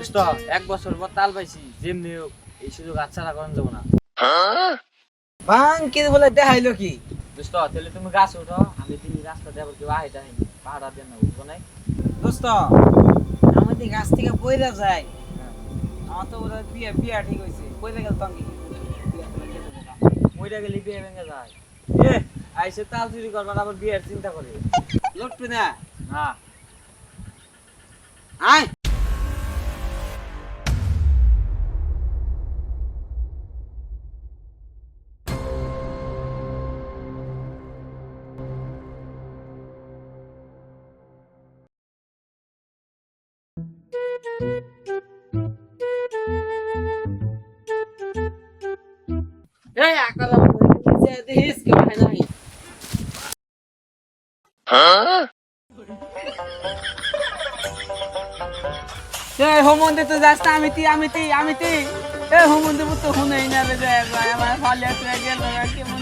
দোস্ত 1 বছর পর তাল পাইছি, যেমনি হোক এই সুযোগ আচ্ছাড়া করেন যাবো না। ভাঙ কি বলে দেখাইলো কি? দোস্ত তাহলে তুমি গাছ উঠো, আমি তুমি রাস্তা দেবো কেউ আইটা হয়নি, পাহাড়া দেন না উঠবো নাই। দোস্ত আমাদের গাছ থেকে পয়রা যায়, আমার তো ওরা বিয়া বিয়া ঠিক হয়েছে, পয়রা গেল তঙ্গি মইটা গেলে বিয়ে ভেঙে যায়। এ আইসে তাল চুরি করবার আবার বিয়ের চিন্তা করে লটবে না। না। আয় এই আকাল যে দেখিস কে হয় নাই। এই হোমন্দে তো যাস না, আমি তি এই হোমন্দে তো হুনেই না রে, যায় আমার ফালে তুই গেল কেমন